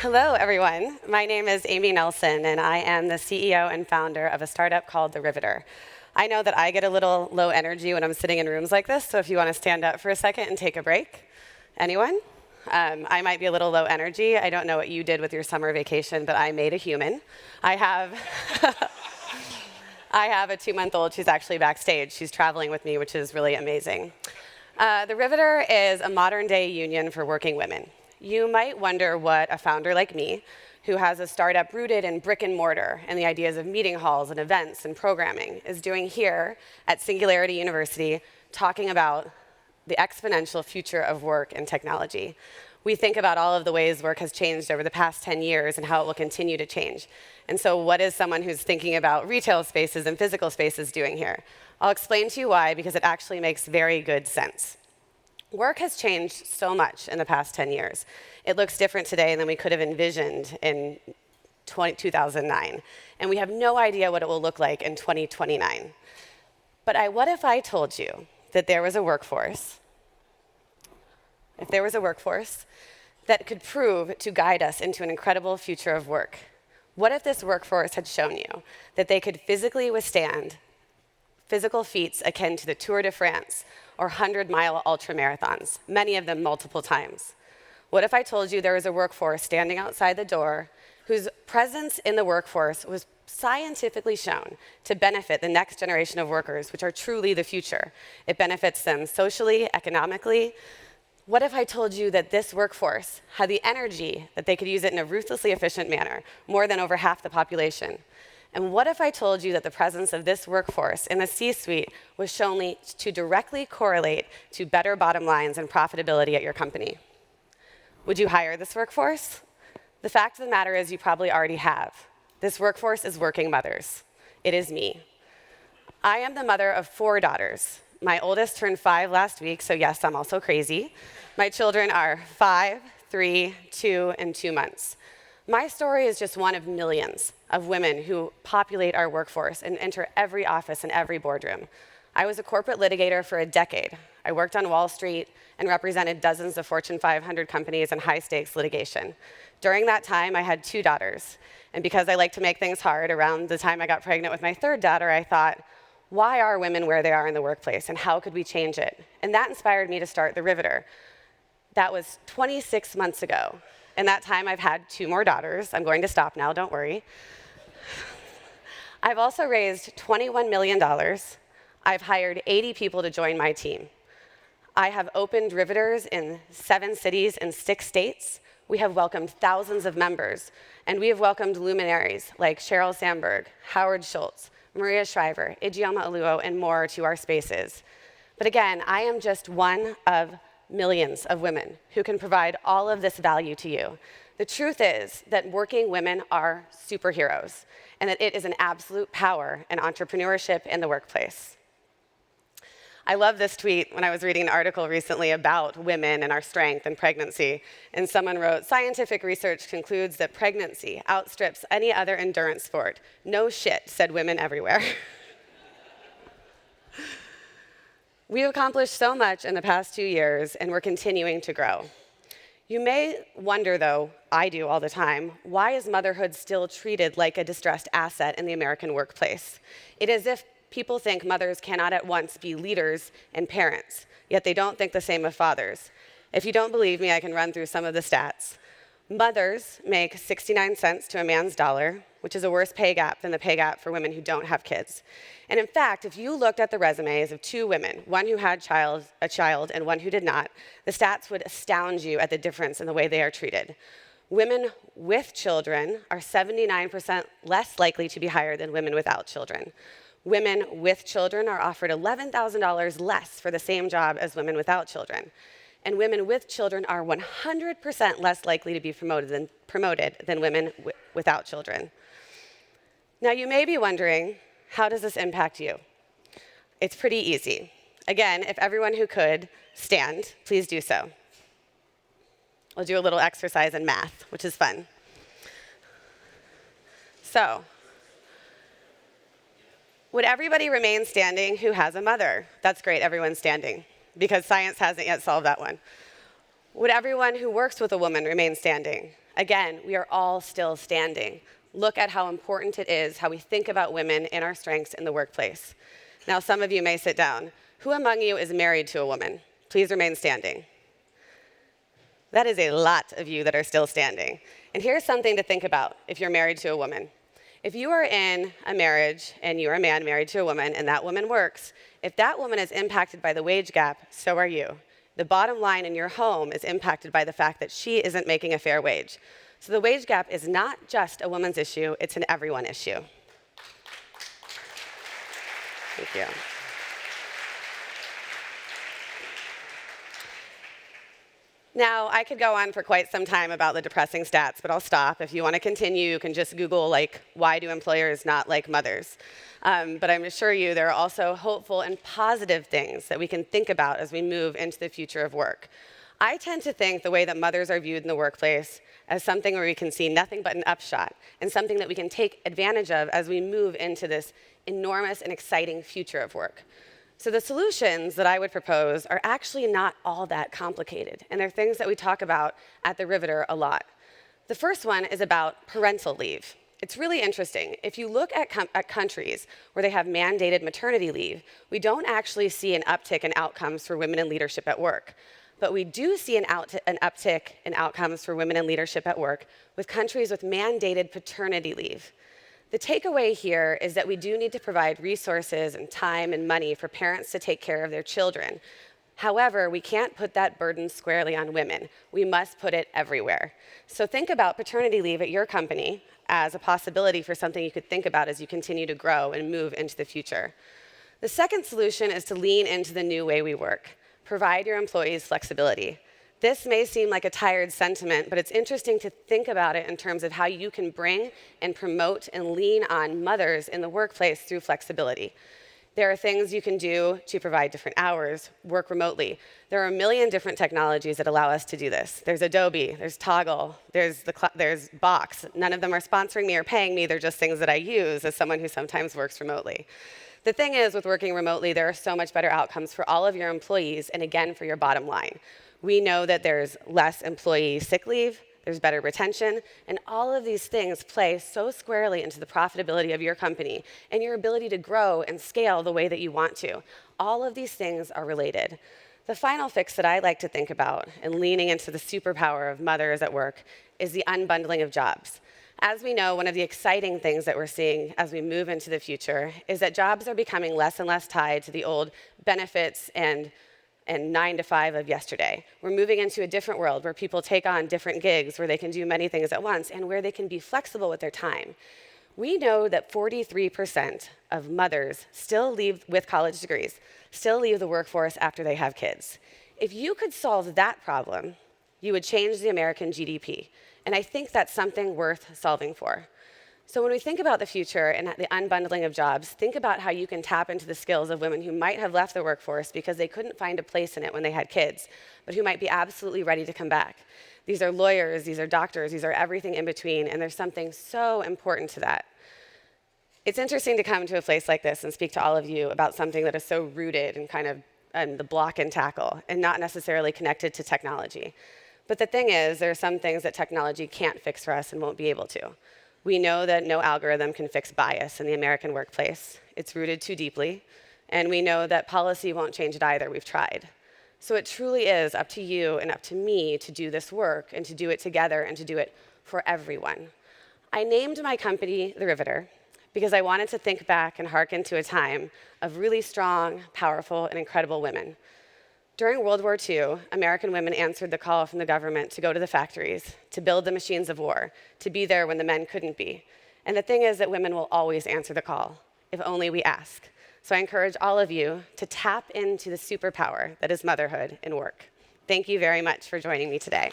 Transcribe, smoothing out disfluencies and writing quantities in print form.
Hello, everyone. My name is Amy Nelson, and I am the CEO and founder of a startup called The Riveter. I know that I get a little low energy when I'm sitting in rooms like this, so if you want to stand up for a second and take a break. Anyone? I might be a little low energy. I don't know what you did with your summer vacation, but I made a human. I have a 2-month-old. She's actually backstage. She's traveling with me, which is really amazing. The Riveter is a modern-day union for working women. You might wonder what a founder like me, who has a startup rooted in brick and mortar and the ideas of meeting halls and events and programming, is doing here at Singularity University, talking about the exponential future of work and technology. We think about all of the ways work has changed over the past 10 years and how it will continue to change. And so what is someone who's thinking about retail spaces and physical spaces doing here? I'll explain to you why, because it actually makes very good sense. Work has changed so much in the past 10 years. It looks different today than we could have envisioned in 2009. And we have no idea what it will look like in 2029. But what if I told you that there was a workforce, that could prove to guide us into an incredible future of work? What if this workforce had shown you that they could physically withstand physical feats akin to the Tour de France or 100-mile ultramarathons, many of them multiple times? What if I told you there was a workforce standing outside the door whose presence in the workforce was scientifically shown to benefit the next generation of workers, which are truly the future? It benefits them socially, economically. What if I told you that this workforce had the energy that they could use it in a ruthlessly efficient manner, more than over half the population? And what if I told you that the presence of this workforce in the C-suite was shown to directly correlate to better bottom lines and profitability at your company? Would you hire this workforce? The fact of the matter is you probably already have. This workforce is working mothers. It is me. I am the mother of 4 daughters. My oldest turned 5 last week, so yes, I'm also crazy. My children are 5, 3, 2, and 2 months. My story is just one of millions of women who populate our workforce and enter every office and every boardroom. I was a corporate litigator for a decade. I worked on Wall Street and represented dozens of Fortune 500 companies in high-stakes litigation. During that time, I had 2 daughters. And because I like to make things hard, around the time I got pregnant with my 3rd daughter, I thought, why are women where they are in the workplace, and how could we change it? And that inspired me to start The Riveter. That was 26 months ago. In that time, I've had 2 more daughters. I'm going to stop now, don't worry. I've also raised $21 million. I've hired 80 people to join my team. I have opened Riveters in 7 cities and 6 states. We have welcomed thousands of members, and we have welcomed luminaries like Sheryl Sandberg, Howard Schultz, Maria Shriver, Ijeoma Oluo, and more to our spaces. But again, I am just one of millions of women who can provide all of this value to you. The truth is that working women are superheroes, and that it is an absolute power in entrepreneurship in the workplace. I love this tweet when I was reading an article recently about women and our strength and pregnancy, and someone wrote, "Scientific research concludes that pregnancy outstrips any other endurance sport. No shit, said women everywhere." We've accomplished so much in the past 2 years, and we're continuing to grow. You may wonder, though, I do all the time, why is motherhood still treated like a distressed asset in the American workplace? It is as if people think mothers cannot at once be leaders and parents, yet they don't think the same of fathers. If you don't believe me, I can run through some of the stats. Mothers make 69 cents to a man's dollar, which is a worse pay gap than the pay gap for women who don't have kids. And in fact, if you looked at the resumes of 2 women, one who had a child and one who did not, the stats would astound you at the difference in the way they are treated. Women with children are 79% less likely to be hired than women without children. Women with children are offered $11,000 less for the same job as women without children. And women with children are 100% less likely to be promoted than women without children. Now, you may be wondering, how does this impact you? It's pretty easy. Again, if everyone who could stand, please do so. We'll do a little exercise in math, which is fun. So, would everybody remain standing who has a mother? That's great, everyone's standing, because science hasn't yet solved that one. Would everyone who works with a woman remain standing? Again, we are all still standing. Look at how important it is how we think about women and our strengths in the workplace. Now, some of you may sit down. Who among you is married to a woman? Please remain standing. That is a lot of you that are still standing. And here's something to think about if you're married to a woman. If you are in a marriage and you're a man married to a woman and that woman works, if that woman is impacted by the wage gap, so are you. The bottom line in your home is impacted by the fact that she isn't making a fair wage. So the wage gap is not just a woman's issue, it's an everyone issue. Thank you. Now, I could go on for quite some time about the depressing stats, but I'll stop. If you want to continue, you can just Google, why do employers not like mothers? But I'm assure you there are also hopeful and positive things that we can think about as we move into the future of work. I tend to think the way that mothers are viewed in the workplace as something where we can see nothing but an upshot and something that we can take advantage of as we move into this enormous and exciting future of work. So the solutions that I would propose are actually not all that complicated, and they're things that we talk about at the Riveter a lot. The first one is about parental leave. It's really interesting. If you look at countries where they have mandated maternity leave, we don't actually see an uptick in outcomes for women in leadership at work. But we do see an uptick in outcomes for women in leadership at work with countries with mandated paternity leave. The takeaway here is that we do need to provide resources and time and money for parents to take care of their children. However, we can't put that burden squarely on women. We must put it everywhere. So think about paternity leave at your company as a possibility for something you could think about as you continue to grow and move into the future. The second solution is to lean into the new way we work. Provide your employees flexibility. This may seem like a tired sentiment, but it's interesting to think about it in terms of how you can bring and promote and lean on mothers in the workplace through flexibility. There are things you can do to provide different hours, work remotely. There are a million different technologies that allow us to do this. There's Adobe, there's Toggle, there's Box. None of them are sponsoring me or paying me. They're just things that I use as someone who sometimes works remotely. The thing is, with working remotely, there are so much better outcomes for all of your employees and, again, for your bottom line. We know that there's less employee sick leave, there's better retention, and all of these things play so squarely into the profitability of your company and your ability to grow and scale the way that you want to. All of these things are related. The final fix that I like to think about in leaning into the superpower of mothers at work is the unbundling of jobs. As we know, one of the exciting things that we're seeing as we move into the future is that jobs are becoming less and less tied to the old benefits and 9 to 5 of yesterday. We're moving into a different world where people take on different gigs, where they can do many things at once, and where they can be flexible with their time. We know that 43% of mothers with college degrees still leave the workforce after they have kids. If you could solve that problem, you would change the American GDP. And I think that's something worth solving for. So when we think about the future and the unbundling of jobs, think about how you can tap into the skills of women who might have left the workforce because they couldn't find a place in it when they had kids, but who might be absolutely ready to come back. These are lawyers, these are doctors, these are everything in between, and there's something so important to that. It's interesting to come to a place like this and speak to all of you about something that is so rooted in kind of the block and tackle and not necessarily connected to technology. But the thing is, there are some things that technology can't fix for us and won't be able to. We know that no algorithm can fix bias in the American workplace. It's rooted too deeply. And we know that policy won't change it either. We've tried. So it truly is up to you and up to me to do this work and to do it together and to do it for everyone. I named my company The Riveter because I wanted to think back and hearken to a time of really strong, powerful, and incredible women. During World War II, American women answered the call from the government to go to the factories, to build the machines of war, to be there when the men couldn't be. And the thing is that women will always answer the call, if only we ask. So I encourage all of you to tap into the superpower that is motherhood in work. Thank you very much for joining me today.